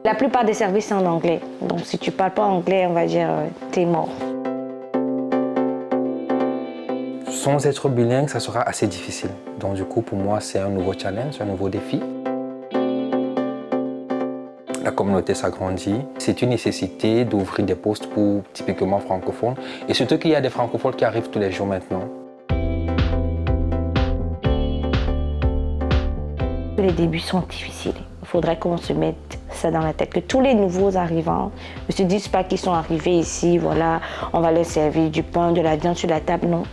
La plupart des services sont en anglais. Donc si tu ne parles pas anglais, on va dire t'es mort. Sans être bilingue, ça sera assez difficile. Donc du coup, pour moi, c'est un nouveau challenge, un nouveau défi. La communauté s'agrandit. C'est une nécessité d'ouvrir des postes pour typiquement francophones. Et surtout qu'il y a des francophones qui arrivent tous les jours maintenant. Les débuts sont difficiles. Il faudrait qu'on se mette ça dans la tête, que tous les nouveaux arrivants ne se disent pas qu'ils sont arrivés ici, voilà, on va leur servir du pain, de la viande sur la table. Non,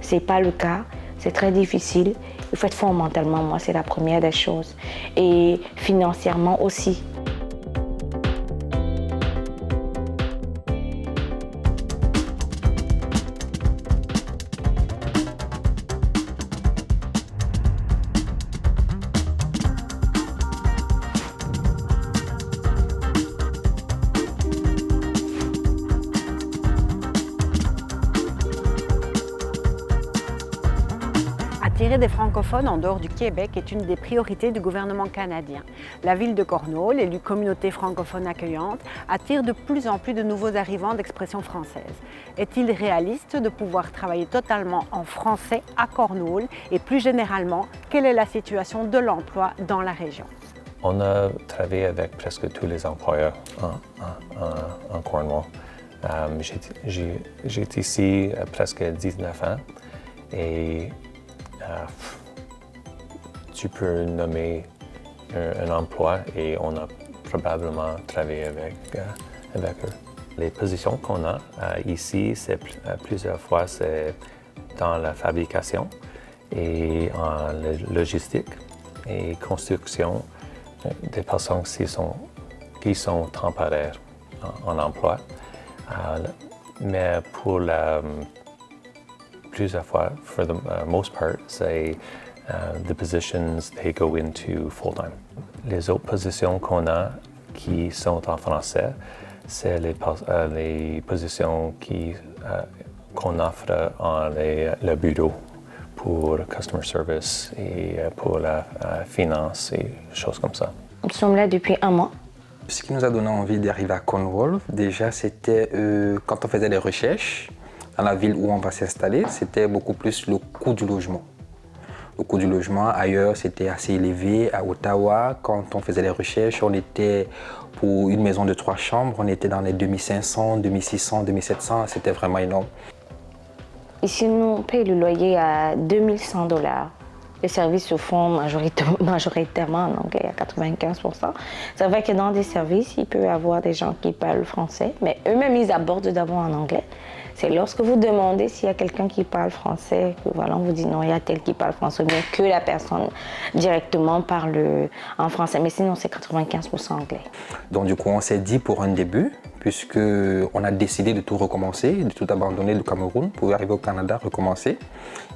ce n'est pas le cas. C'est très difficile. Il faut être fort mentalement, moi, c'est la première des choses. Et financièrement aussi. Attirer des francophones en dehors du Québec est une des priorités du gouvernement canadien. La ville de Cornwall, élue communauté francophone accueillante, attire de plus en plus de nouveaux arrivants d'expression française. Est-il réaliste de pouvoir travailler totalement en français à Cornwall et plus généralement, quelle est la situation de l'emploi dans la région? On a travaillé avec presque tous les employeurs en Cornwall. J'ai ici presque 19 ans et tu peux nommer un emploi et on a probablement travaillé avec eux. Les positions qu'on a ici, c'est plusieurs fois c'est dans la fabrication et en logistique et construction des personnes qui sont temporaires en emploi. Mais pour plusieurs fois, for the most part, c'est the positions they go into full-time. Les autres positions qu'on a qui sont en français, c'est les positions qu'on offre en le bureau pour customer service et pour la finance et choses comme ça. Nous sommes là depuis 1 mois. Ce qui nous a donné envie d'arriver à Cornwall, déjà, c'était quand on faisait des recherches dans la ville où on va s'installer, c'était beaucoup plus le coût du logement. Le coût du logement ailleurs, c'était assez élevé. À Ottawa, quand on faisait les recherches, on était pour une maison de 3 chambres, on était dans les 2500, 2600, 2700, c'était vraiment énorme. Ici, nous, on paye le loyer à 2100 $. Les services se font majoritairement en anglais, à 95%. C'est vrai que dans des services, il peut y avoir des gens qui parlent français, mais eux-mêmes, ils abordent d'abord en anglais. C'est lorsque vous demandez s'il y a quelqu'un qui parle français, que voilà, on vous dit non, il y a tel qui parle français, bien que la personne directement parle en français. Mais sinon, c'est 95% anglais. Donc du coup, on s'est dit pour un début, puisqu'on a décidé de tout recommencer, de tout abandonner du Cameroun pour arriver au Canada, recommencer,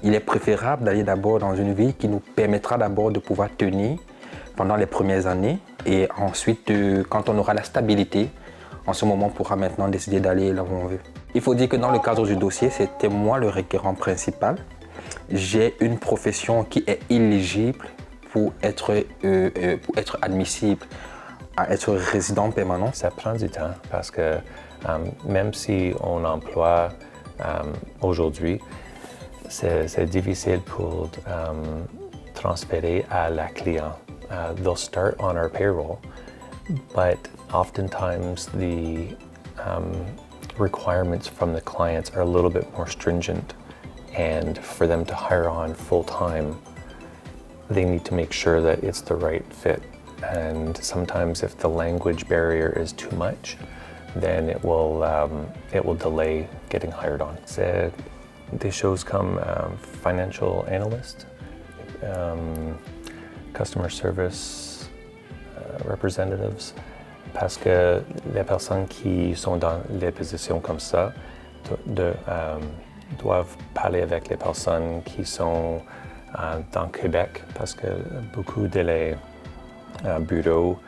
il est préférable d'aller d'abord dans une ville qui nous permettra d'abord de pouvoir tenir pendant les premières années et ensuite, quand on aura la stabilité, en ce moment, on pourra maintenant décider d'aller là où on veut. Il faut dire que dans le cadre du dossier, c'était moi le requérant principal. J'ai une profession qui est éligible pour être admissible à être résident permanent. Ça prend du temps parce que même si on emploie aujourd'hui, c'est difficile pour transférer à la client. They'll start on our payroll, but oftentimes the requirements from the clients are a little bit more stringent, and for them to hire on full-time, they need to make sure that it's the right fit. And sometimes if the language barrier is too much, then it will delay getting hired on. C'est des choses comme financial analyst, customer service representatives, parce que les personnes qui sont dans les positions comme ça doivent parler avec les personnes qui sont dans Québec, parce que beaucoup de les bureaux,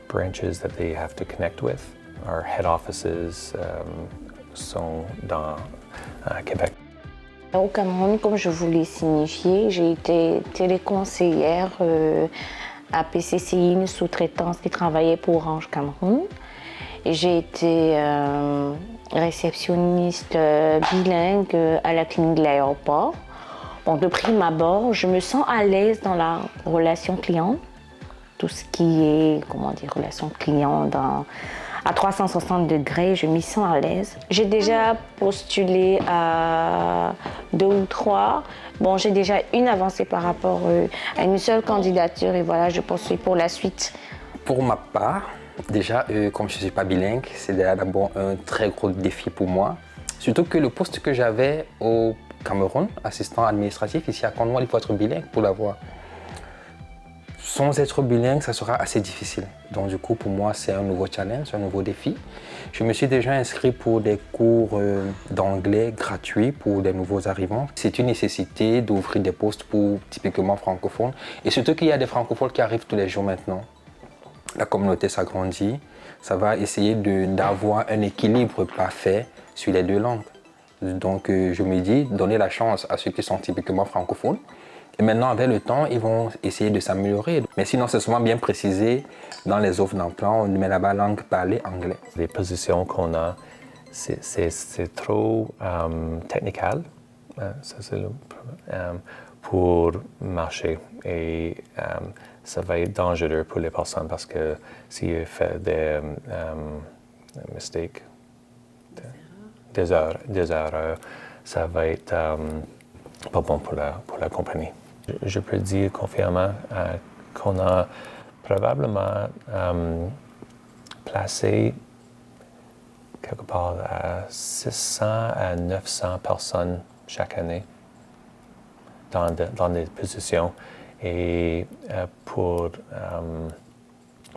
branches that they have to connect with, our head offices sont dans Québec. Au Cameroun, comme je vous l'ai signifié, j'ai été téléconseillère APCCI, une sous-traitance qui travaillait pour Orange Cameroun. J'ai été réceptionniste bilingue à la clinique de l'aéroport. Bon, de prime abord, je me sens à l'aise dans la relation client. Tout ce qui est, relation client à 360 degrés, je m'y sens à l'aise. J'ai déjà postulé à 2 ou 3. Bon, j'ai déjà une avancée par rapport à une seule candidature et voilà, je poursuis pour la suite. Pour ma part, déjà, comme je ne suis pas bilingue, c'est d'abord un très gros défi pour moi. Surtout que le poste que j'avais au Cameroun, assistant administratif, ici à Cornwall, il faut être bilingue pour l'avoir. Sans être bilingue, ça sera assez difficile. Donc du coup, pour moi, c'est un nouveau challenge, un nouveau défi. Je me suis déjà inscrit pour des cours d'anglais gratuits pour des nouveaux arrivants. C'est une nécessité d'ouvrir des postes pour typiquement francophones. Et surtout qu'il y a des francophones qui arrivent tous les jours maintenant. La communauté s'agrandit. Ça va essayer d'avoir un équilibre parfait sur les deux langues. Donc je me dis, donner la chance à ceux qui sont typiquement francophones. Et maintenant, avec le temps, ils vont essayer de s'améliorer. Mais sinon, c'est souvent bien précisé dans les offres d'emploi, on met là-bas langue parlée anglais. Les positions qu'on a, c'est trop technical, ça c'est pour marcher. Et ça va être dangereux pour les personnes parce que s'ils font des mistakes, des erreurs, ça va être pas bon pour la compagnie. Je peux dire confiamment qu'on a probablement placé quelque part à 600 à 900 personnes chaque année dans des positions. Et pour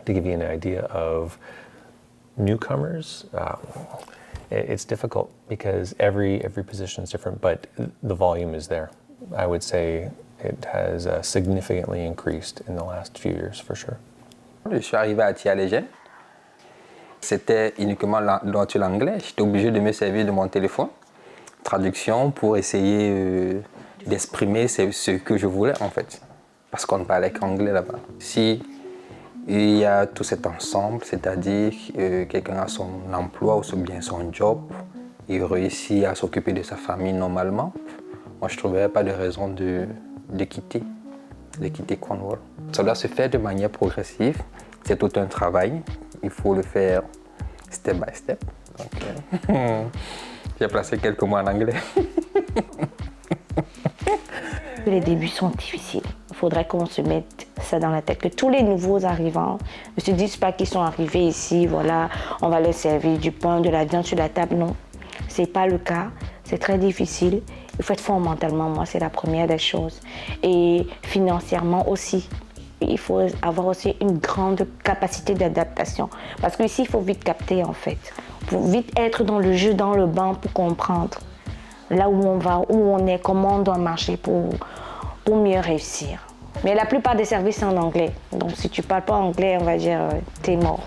to give you an idea of newcomers, it's difficult because every position is different, but the volume is there. I would say it has significantly increased in the last few years, for sure. Je suis arrivé à Thialégène. C'était uniquement l'anglais. J'étais obligé de me servir de mon téléphone, traduction, pour essayer d'exprimer ce que je voulais en fait. Parce qu'on ne parlait qu'anglais là-bas. Si il y a tout cet ensemble, c'est-à-dire quelqu'un a son emploi ou bien son job, il réussit à s'occuper de sa famille normalement, moi je ne trouverais pas de raison de quitter Cornwall. Ça doit se faire de manière progressive, c'est tout un travail, il faut le faire step by step. Donc, j'ai placé quelques mots en anglais. Les débuts sont difficiles. Il faudrait qu'on se mette ça dans la tête, que tous les nouveaux arrivants ne se disent pas qu'ils sont arrivés ici, voilà, on va leur servir du pain, de la viande sur la table. Non, ce n'est pas le cas. C'est très difficile. Il faut être fort mentalement, moi, c'est la première des choses. Et financièrement aussi. Il faut avoir aussi une grande capacité d'adaptation. Parce qu'ici, il faut vite capter, en fait. Il faut vite être dans le jeu, dans le banc pour comprendre là où on va, où on est, comment on doit marcher pour mieux réussir. Mais la plupart des services, c'est en anglais. Donc, si tu ne parles pas anglais, on va dire, t'es mort.